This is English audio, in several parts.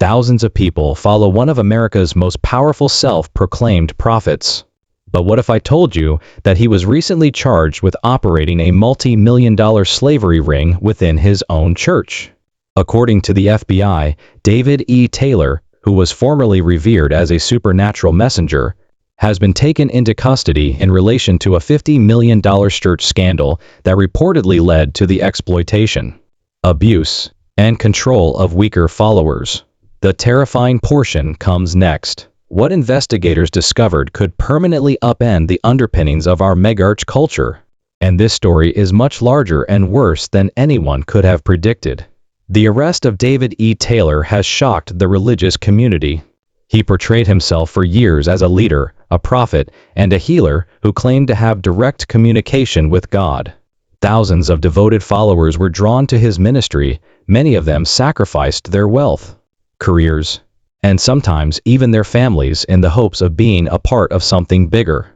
Thousands of people follow one of America's most powerful self-proclaimed prophets. But what if I told you that he was recently charged with operating a multi-million-dollar slavery ring within his own church? According to the FBI, David E. Taylor, who was formerly revered as a supernatural messenger, has been taken into custody in relation to a $50 million church scandal that reportedly led to the exploitation, abuse, and control of weaker followers. The terrifying portion comes next. What investigators discovered could permanently upend the underpinnings of our megarch culture. And this story is much larger and worse than anyone could have predicted. The arrest of David E. Taylor has shocked the religious community. He portrayed himself for years as a leader, a prophet, and a healer who claimed to have direct communication with God. Thousands of devoted followers were drawn to his ministry, many of them sacrificed their wealth, careers, and sometimes even their families in the hopes of being a part of something bigger.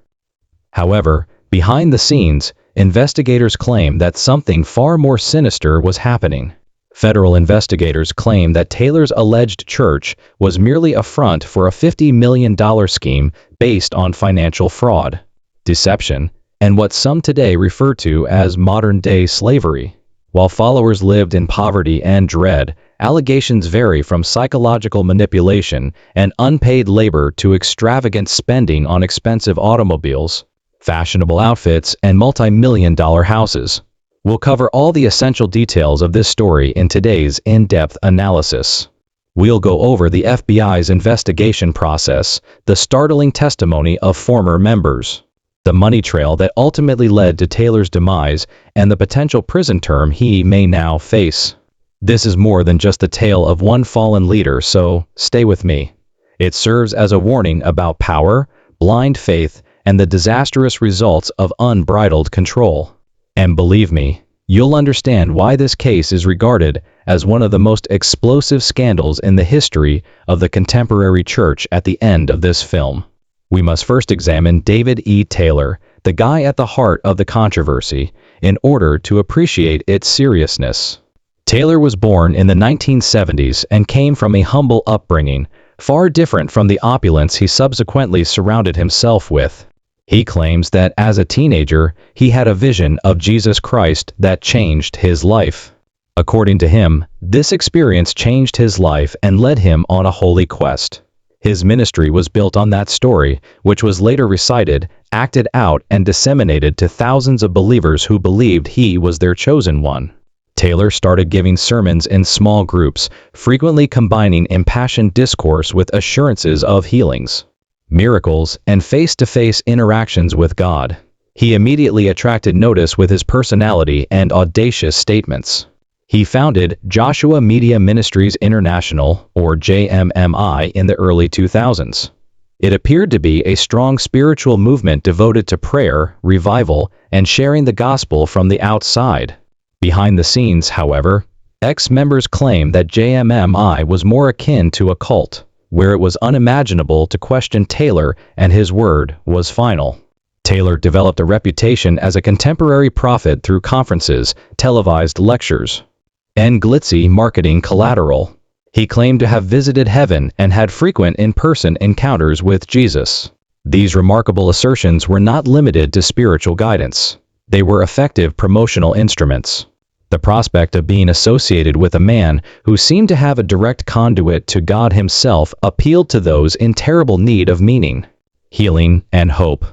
However, behind the scenes, investigators claim that something far more sinister was happening. Federal investigators claim that Taylor's alleged church was merely a front for a $50 million scheme based on financial fraud, deception, and what some today refer to as modern-day slavery. While followers lived in poverty and dread, allegations vary from psychological manipulation and unpaid labor to extravagant spending on expensive automobiles, fashionable outfits, and multi-million-dollar houses. We'll cover all the essential details of this story in today's in-depth analysis. We'll go over the FBI's investigation process, the startling testimony of former members, the money trail that ultimately led to Taylor's demise, and the potential prison term he may now face. This is more than just a tale of one fallen leader, so stay with me. It serves as a warning about power, blind faith, and the disastrous results of unbridled control. And believe me, you'll understand why this case is regarded as one of the most explosive scandals in the history of the contemporary church at the end of this film. We must first examine David E. Taylor, the guy at the heart of the controversy, in order to appreciate its seriousness. Taylor was born in the 1970s and came from a humble upbringing, far different from the opulence he subsequently surrounded himself with. He claims that as a teenager, he had a vision of Jesus Christ that changed his life. According to him, this experience changed his life and led him on a holy quest. His ministry was built on that story, which was later recited, acted out, and disseminated to thousands of believers who believed he was their chosen one. Taylor started giving sermons in small groups, frequently combining impassioned discourse with assurances of healings, miracles, and face-to-face interactions with God. He immediately attracted notice with his personality and audacious statements. He founded Joshua Media Ministries International, or JMMI, in the early 2000s. It appeared to be a strong spiritual movement devoted to prayer, revival, and sharing the gospel from the outside. Behind the scenes, however, ex-members claim that JMMI was more akin to a cult, where it was unimaginable to question Taylor and his word was final. Taylor developed a reputation as a contemporary prophet through conferences, televised lectures, and glitzy marketing collateral. He claimed to have visited heaven and had frequent in-person encounters with Jesus. These remarkable assertions were not limited to spiritual guidance. They were effective promotional instruments. The prospect of being associated with a man who seemed to have a direct conduit to God himself appealed to those in terrible need of meaning, healing, and hope.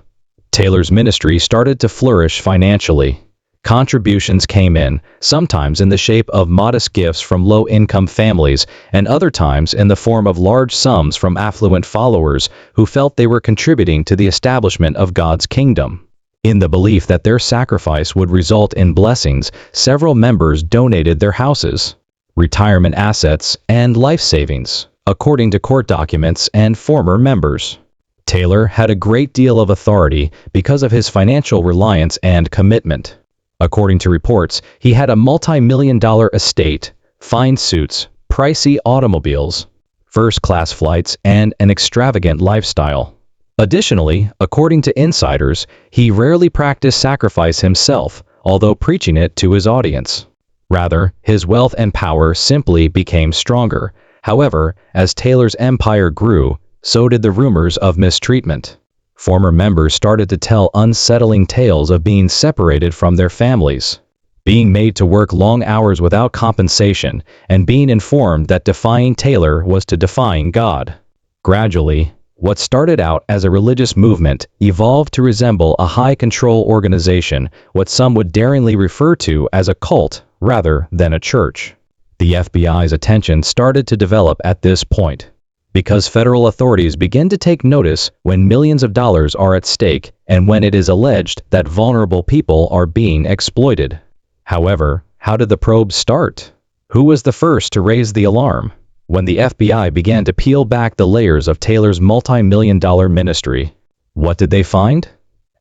Taylor's ministry started to flourish financially. Contributions came in, sometimes in the shape of modest gifts from low-income families, and other times in the form of large sums from affluent followers who felt they were contributing to the establishment of God's kingdom. In the belief that their sacrifice would result in blessings, several members donated their houses, retirement assets, and life savings, according to court documents and former members. Taylor had a great deal of authority because of his financial reliance and commitment. According to reports, he had a multi-million-dollar estate, fine suits, pricey automobiles, first-class flights, and an extravagant lifestyle. Additionally, according to insiders, he rarely practiced sacrifice himself, although preaching it to his audience. Rather, his wealth and power simply became stronger, However, as Taylor's empire grew, so did the rumors of mistreatment. Former members started to tell unsettling tales of being separated from their families, being made to work long hours without compensation, and being informed that defying Taylor was to defying God. Gradually, what started out as a religious movement evolved to resemble a high-control organization, what some would daringly refer to as a cult rather than a church. The FBI's attention started to develop at this point, because federal authorities begin to take notice when millions of dollars are at stake and when it is alleged that vulnerable people are being exploited. However, how did the probe start? Who was the first to raise the alarm? When the FBI began to peel back the layers of Taylor's multi-million-dollar ministry, what did they find?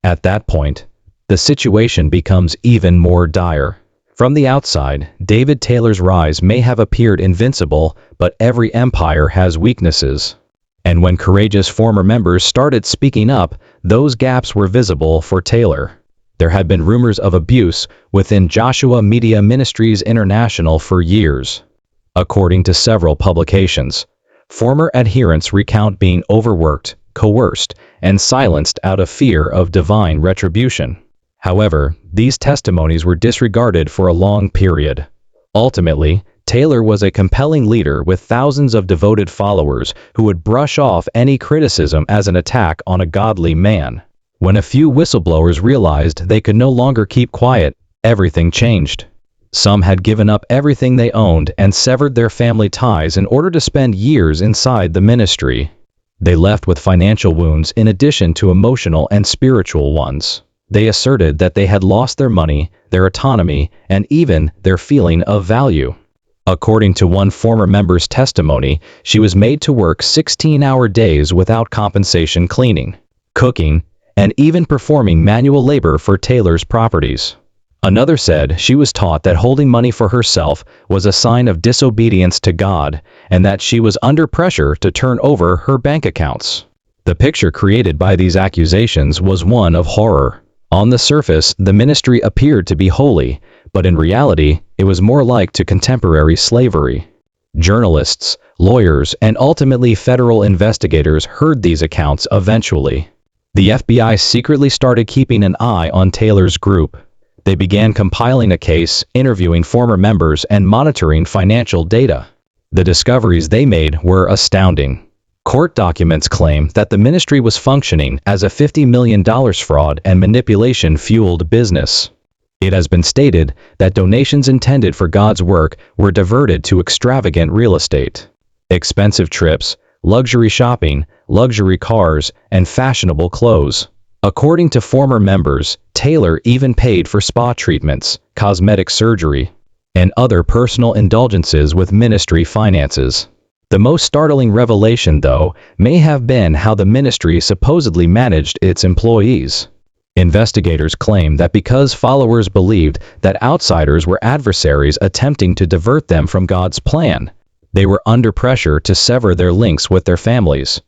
At that point, the situation becomes even more dire. From the outside, David Taylor's rise may have appeared invincible, but every empire has weaknesses. And when courageous former members started speaking up, those gaps were visible for Taylor. There had been rumors of abuse within Joshua Media Ministries International for years. According to several publications, former adherents recount being overworked, coerced, and silenced out of fear of divine retribution. However, these testimonies were disregarded for a long period. Ultimately, Taylor was a compelling leader with thousands of devoted followers who would brush off any criticism as an attack on a godly man. When a few whistleblowers realized they could no longer keep quiet, everything changed. Some had given up everything they owned and severed their family ties in order to spend years inside the ministry. They left with financial wounds in addition to emotional and spiritual ones. They asserted that they had lost their money, their autonomy, and even their feeling of value. According to one former member's testimony, she was made to work 16-hour days without compensation cleaning, cooking, and even performing manual labor for Taylor's properties. Another said she was taught that holding money for herself was a sign of disobedience to God and that she was under pressure to turn over her bank accounts. The picture created by these accusations was one of horror. On the surface, the ministry appeared to be holy, but in reality, it was more like to contemporary slavery. Journalists, lawyers, and ultimately federal investigators heard these accounts eventually. The FBI secretly started keeping an eye on Taylor's group. They began compiling a case, interviewing former members, and monitoring financial data. The discoveries they made were astounding. Court documents claim that the ministry was functioning as a $50 million fraud and manipulation-fueled business. It has been stated that donations intended for God's work were diverted to extravagant real estate, expensive trips, luxury shopping, luxury cars, and fashionable clothes. According to former members, Taylor even paid for spa treatments, cosmetic surgery, and other personal indulgences with ministry finances. The most startling revelation, though, may have been how the ministry supposedly managed its employees. Investigators claim that because followers believed that outsiders were adversaries attempting to divert them from God's plan, they were under pressure to sever their links with their families.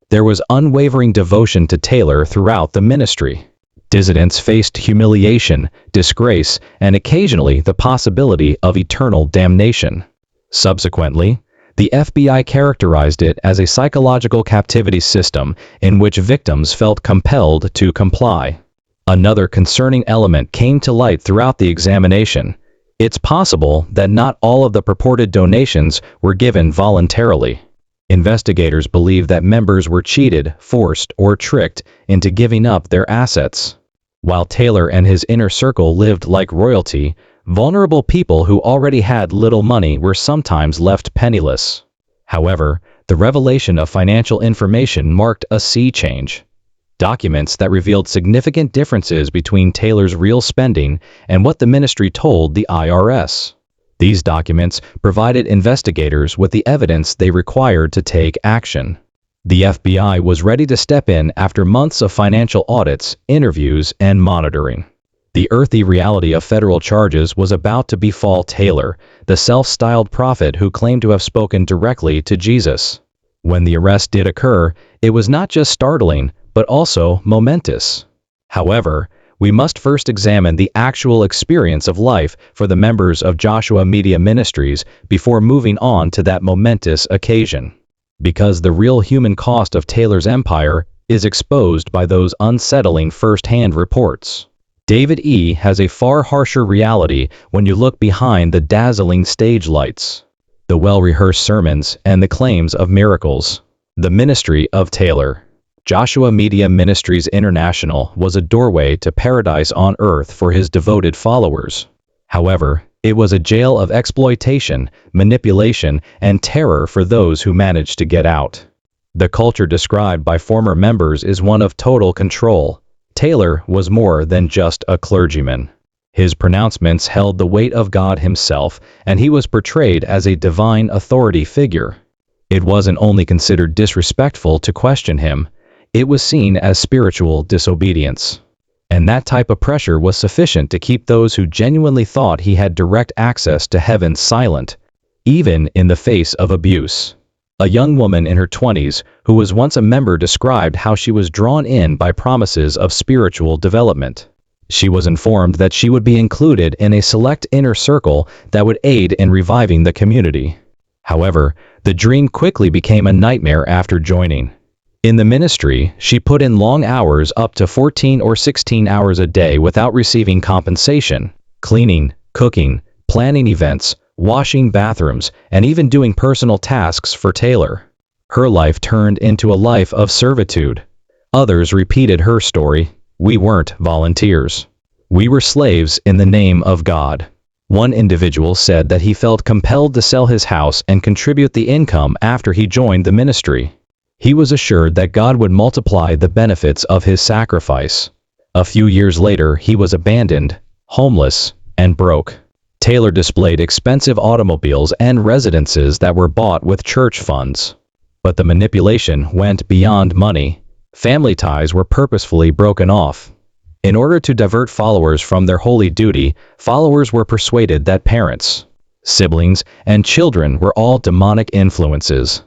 There was unwavering devotion to Taylor throughout the ministry. Dissidents faced humiliation, disgrace, and occasionally the possibility of eternal damnation. Subsequently, the FBI characterized it as a psychological captivity system in which victims felt compelled to comply. Another concerning element came to light throughout the examination. It's possible that not all of the purported donations were given voluntarily. Investigators believe that members were cheated, forced, or tricked into giving up their assets. While Taylor and his inner circle lived like royalty, vulnerable people who already had little money were sometimes left penniless. However, the revelation of financial information marked a sea change. Documents that revealed significant differences between Taylor's real spending and what the ministry told the IRS. These documents provided investigators with the evidence they required to take action. The FBI was ready to step in after months of financial audits, interviews, and monitoring. The earthy reality of federal charges was about to befall Taylor, the self-styled prophet who claimed to have spoken directly to Jesus. When the arrest did occur, it was not just startling, but also momentous. However, we must first examine the actual experience of life for the members of Joshua Media Ministries before moving on to that momentous occasion. Because the real human cost of Taylor's empire is exposed by those unsettling first-hand reports. David E. has a far harsher reality when you look behind the dazzling stage lights, the well-rehearsed sermons, and the claims of miracles. The ministry of Taylor. Joshua Media Ministries International was a doorway to paradise on earth for his devoted followers. However, it was a jail of exploitation, manipulation, and terror for those who managed to get out. The culture described by former members is one of total control. Taylor was more than just a clergyman. His pronouncements held the weight of God himself, and he was portrayed as a divine authority figure. It wasn't only considered disrespectful to question him, it was seen as spiritual disobedience. And that type of pressure was sufficient to keep those who genuinely thought he had direct access to heaven silent, even in the face of abuse. A young woman in her 20s who was once a member described how she was drawn in by promises of spiritual development. She was informed that she would be included in a select inner circle that would aid in reviving the community. However, the dream quickly became a nightmare after joining. In the ministry, she put in long hours up to 14 or 16 hours a day without receiving compensation, cleaning, cooking, planning events, washing bathrooms, and even doing personal tasks for Taylor. Her life turned into a life of servitude. Others repeated her story. We weren't volunteers. We were slaves in the name of God. One individual said that he felt compelled to sell his house and contribute the income after he joined the ministry. He was assured that God would multiply the benefits of his sacrifice. A few years later, he was abandoned, homeless, and broke. Taylor displayed expensive automobiles and residences that were bought with church funds. But the manipulation went beyond money. Family ties were purposefully broken off. In order to divert followers from their holy duty, followers were persuaded that parents, siblings, and children were all demonic influences.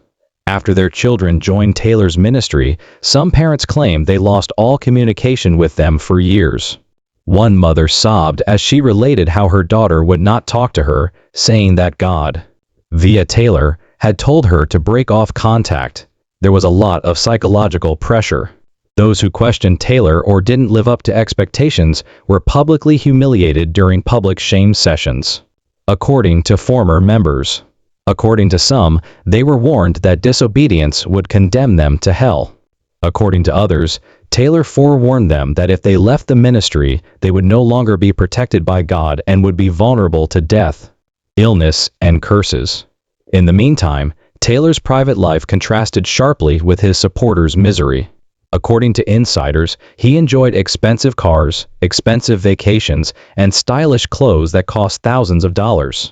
After their children joined Taylor's ministry, some parents claimed they lost all communication with them for years. One mother sobbed as she related how her daughter would not talk to her, saying that God, via Taylor, had told her to break off contact. There was a lot of psychological pressure. Those who questioned Taylor or didn't live up to expectations were publicly humiliated during public shame sessions. According to former members. According to some, they were warned that disobedience would condemn them to hell. According to others, Taylor forewarned them that if they left the ministry, they would no longer be protected by God and would be vulnerable to death, illness, and curses. In the meantime, Taylor's private life contrasted sharply with his supporters' misery. According to insiders, he enjoyed expensive cars, expensive vacations, and stylish clothes that cost thousands of dollars.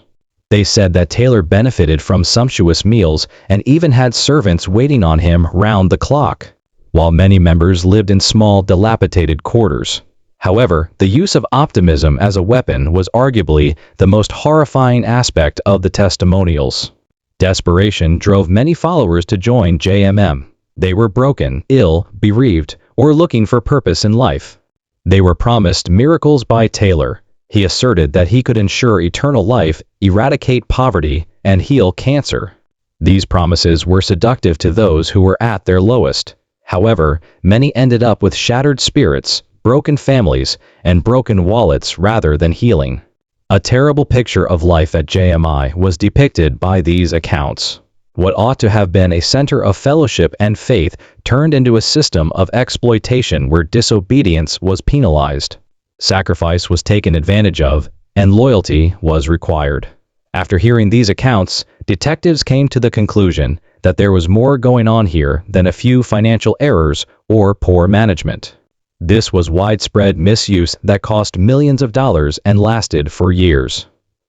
They said that Taylor benefited from sumptuous meals and even had servants waiting on him round the clock, while many members lived in small, dilapidated quarters. However, the use of optimism as a weapon was arguably the most horrifying aspect of the testimonials. Desperation drove many followers to join JMM. They were broken, ill, bereaved, or looking for purpose in life. They were promised miracles by Taylor. He asserted that he could ensure eternal life, eradicate poverty, and heal cancer. These promises were seductive to those who were at their lowest. However, many ended up with shattered spirits, broken families, and broken wallets rather than healing. A terrible picture of life at JMI was depicted by these accounts. What ought to have been a center of fellowship and faith turned into a system of exploitation where disobedience was penalized. Sacrifice was taken advantage of, and loyalty was required. After hearing these accounts, detectives came to the conclusion that there was more going on here than a few financial errors or poor management. This was widespread misuse that cost millions of dollars and lasted for years.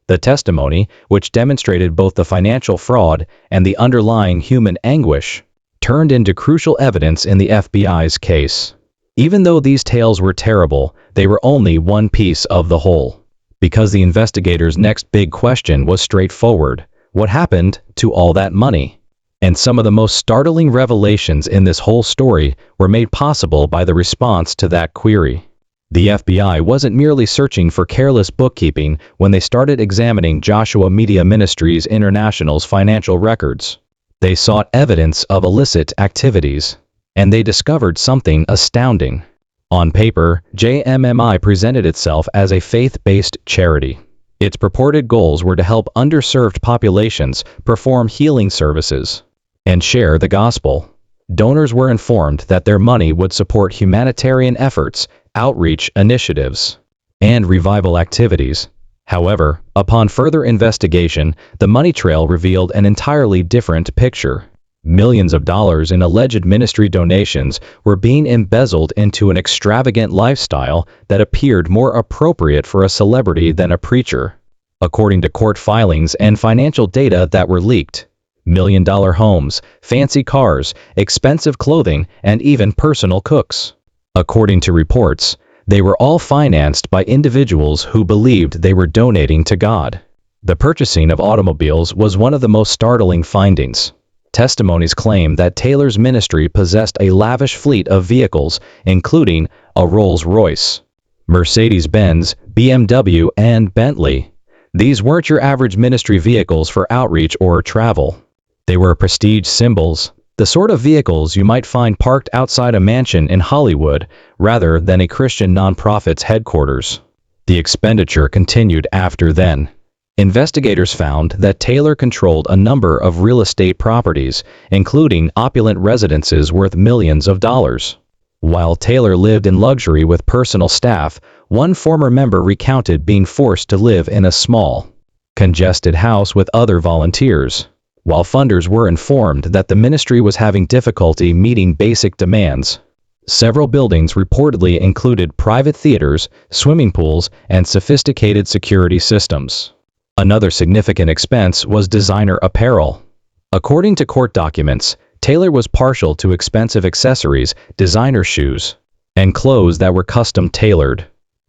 The testimony, which demonstrated both the financial fraud and the underlying human anguish, turned into crucial evidence in the FBI's case. Even though these tales were terrible, they were only one piece of the whole. Because the investigators' next big question was straightforward: what happened to all that money? And some of the most startling revelations in this whole story were made possible by the response to that query. The FBI wasn't merely searching for careless bookkeeping when they started examining Joshua Media Ministries International's financial records. They sought evidence of illicit activities, and they discovered something astounding. On paper, JMMI presented itself as a faith-based charity. Its purported goals were to help underserved populations perform healing services and share the gospel. Donors were informed that their money would support humanitarian efforts, outreach initiatives, and revival activities. However, upon further investigation, the money trail revealed an entirely different picture. Millions of dollars in alleged ministry donations were being embezzled into an extravagant lifestyle that appeared more appropriate for a celebrity than a preacher. According to court filings and financial data that were leaked, million-dollar homes, fancy cars, expensive clothing, and even personal cooks. According to reports, they were all financed by individuals who believed they were donating to God. The purchasing of automobiles was one of the most startling findings. Testimonies claim that Taylor's ministry possessed a lavish fleet of vehicles, including a Rolls-Royce, Mercedes-Benz, BMW, and Bentley. These weren't your average ministry vehicles for outreach or travel. They were prestige symbols, the sort of vehicles you might find parked outside a mansion in Hollywood rather than a Christian nonprofit's headquarters. The expenditure continued after then. Investigators found that Taylor controlled a number of real estate properties, including opulent residences worth millions of dollars. While Taylor lived in luxury with personal staff, one former member recounted being forced to live in a small, congested house with other volunteers. While funders were informed that the ministry was having difficulty meeting basic demands, several buildings reportedly included private theaters, swimming pools, and sophisticated security systems. Another significant expense was designer apparel. According to court documents, Taylor was partial to expensive accessories, designer shoes, and clothes that were custom-tailored.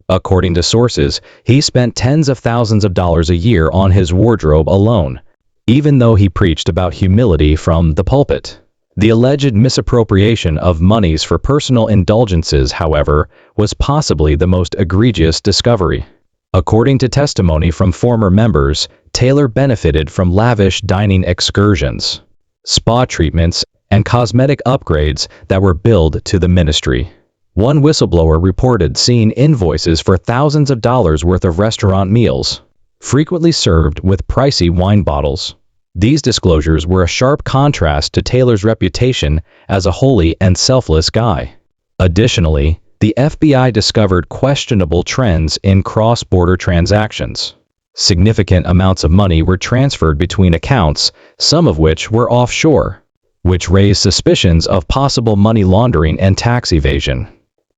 According to sources, he spent tens of thousands of dollars a year on his wardrobe alone, even though he preached about humility from the pulpit. The alleged misappropriation of monies for personal indulgences, however, was possibly the most egregious discovery. According to testimony from former members, Taylor benefited from lavish dining excursions, spa treatments, and cosmetic upgrades that were billed to the ministry. One whistleblower reported seeing invoices for thousands of dollars worth of restaurant meals, frequently served with pricey wine bottles. These disclosures were a sharp contrast to Taylor's reputation as a holy and selfless guy. Additionally, the FBI discovered questionable trends in cross-border transactions. Significant amounts of money were transferred between accounts, some of which were offshore, which raised suspicions of possible money laundering and tax evasion.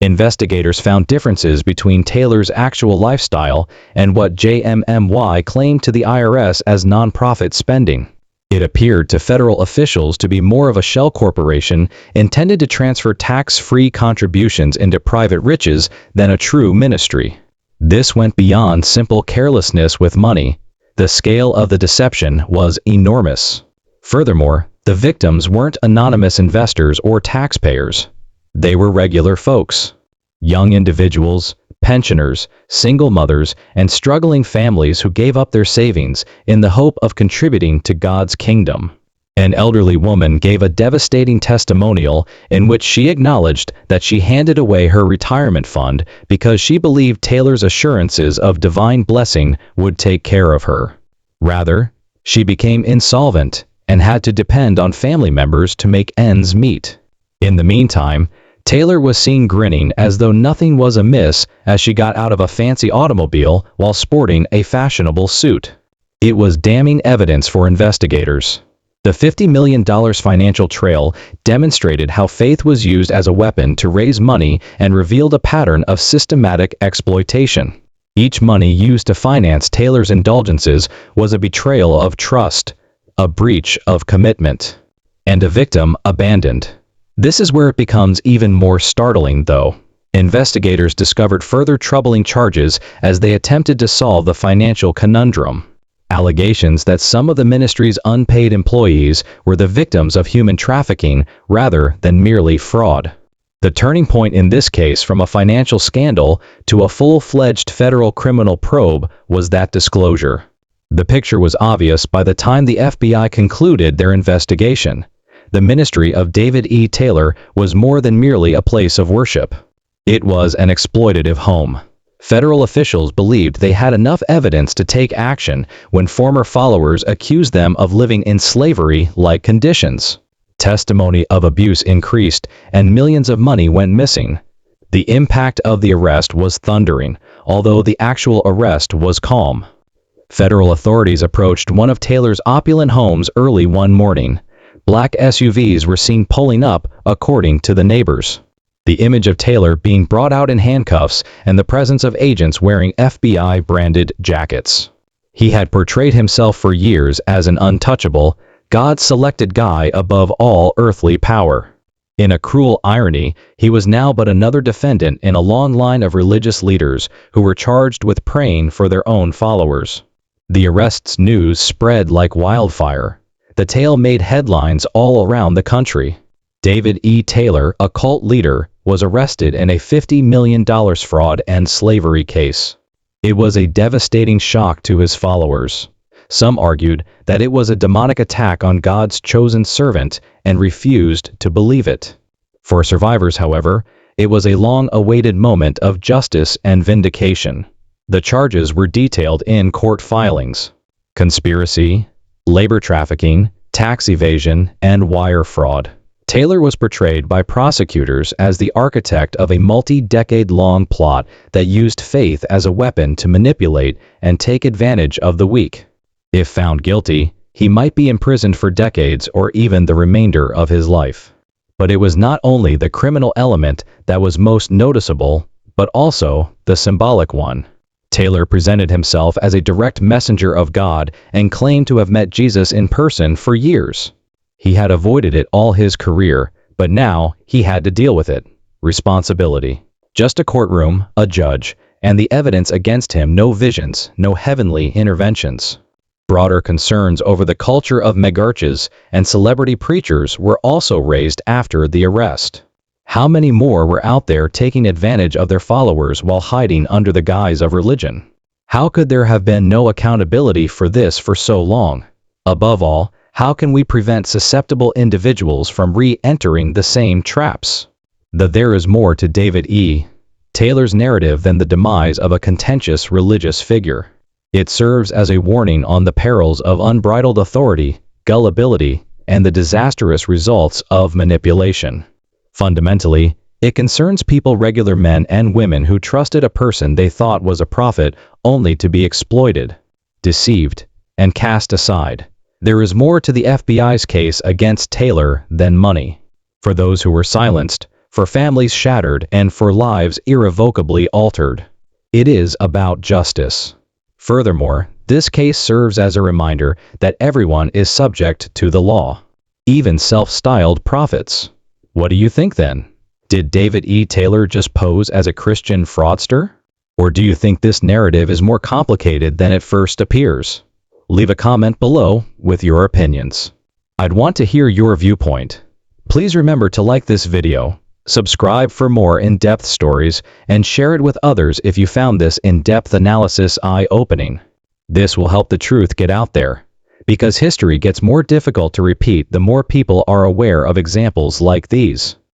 Investigators found differences between Taylor's actual lifestyle and what JMMY claimed to the IRS as nonprofit spending. It appeared to federal officials to be more of a shell corporation intended to transfer tax-free contributions into private riches than a true ministry. This went beyond simple carelessness with money. The scale of the deception was enormous. Furthermore, the victims weren't anonymous investors or taxpayers. They were regular folks. Young individuals, pensioners, single mothers, and struggling families who gave up their savings in the hope of contributing to God's kingdom. An elderly woman gave a devastating testimonial in which she acknowledged that she handed away her retirement fund because she believed Taylor's assurances of divine blessing would take care of her. Rather, she became insolvent and had to depend on family members to make ends meet. In the meantime, Taylor was seen grinning as though nothing was amiss as she got out of a fancy automobile while sporting a fashionable suit. It was damning evidence for investigators. The $50 million financial trail demonstrated how faith was used as a weapon to raise money and revealed a pattern of systematic exploitation. Each money used to finance Taylor's indulgences was a betrayal of trust, a breach of commitment, and a victim abandoned. This is where it becomes even more startling, though. Investigators discovered further troubling charges as they attempted to solve the financial conundrum. Allegations that some of the ministry's unpaid employees were the victims of human trafficking rather than merely fraud. The turning point in this case from a financial scandal to a full-fledged federal criminal probe was that disclosure. The picture was obvious by the time the FBI concluded their investigation. The ministry of David E. Taylor was more than merely a place of worship. It was an exploitative home. Federal officials believed they had enough evidence to take action when former followers accused them of living in slavery-like conditions. Testimony of abuse increased, and millions of money went missing. The impact of the arrest was thundering, although the actual arrest was calm. Federal authorities approached one of Taylor's opulent homes early one morning. Black SUVs were seen pulling up, according to the neighbors. The image of Taylor being brought out in handcuffs and the presence of agents wearing FBI-branded jackets. He had portrayed himself for years as an untouchable, God-selected guy above all earthly power. In a cruel irony, he was now but another defendant in a long line of religious leaders who were charged with praying for their own followers. The arrest's news spread like wildfire. The tale made headlines all around the country. David E. Taylor, a cult leader, was arrested in a $50 million fraud and slavery case. It was a devastating shock to his followers. Some argued that it was a demonic attack on God's chosen servant and refused to believe it. For survivors, however, it was a long-awaited moment of justice and vindication. The charges were detailed in court filings: conspiracy, labor trafficking, tax evasion, and wire fraud. Taylor was portrayed by prosecutors as the architect of a multi-decade-long plot that used faith as a weapon to manipulate and take advantage of the weak. If found guilty, he might be imprisoned for decades or even the remainder of his life. But it was not only the criminal element that was most noticeable, but also the symbolic one. Taylor presented himself as a direct messenger of God and claimed to have met Jesus in person for years. He had avoided it all his career, but now he had to deal with it. Responsibility. Just a courtroom, a judge, and the evidence against him. No visions, no heavenly interventions. Broader concerns over the culture of megarchas and celebrity preachers were also raised after the arrest. How many more were out there taking advantage of their followers while hiding under the guise of religion? How could there have been no accountability for this for so long? Above all, how can we prevent susceptible individuals from re-entering the same traps? There is more to David E. Taylor's narrative than the demise of a contentious religious figure. It serves as a warning on the perils of unbridled authority, gullibility, and the disastrous results of manipulation. Fundamentally, it concerns people, regular men and women who trusted a person they thought was a prophet only to be exploited, deceived, and cast aside. There is more to the FBI's case against Taylor than money. For those who were silenced, for families shattered, and for lives irrevocably altered. It is about justice. Furthermore, this case serves as a reminder that everyone is subject to the law, even self-styled prophets. What do you think then? Did David E. Taylor just pose as a Christian fraudster? Or do you think this narrative is more complicated than it first appears? Leave a comment below with your opinions. I'd want to hear your viewpoint. Please remember to like this video, subscribe for more in-depth stories, and share it with others if you found this in-depth analysis eye-opening. This will help the truth get out there, because history gets more difficult to repeat the more people are aware of examples like these.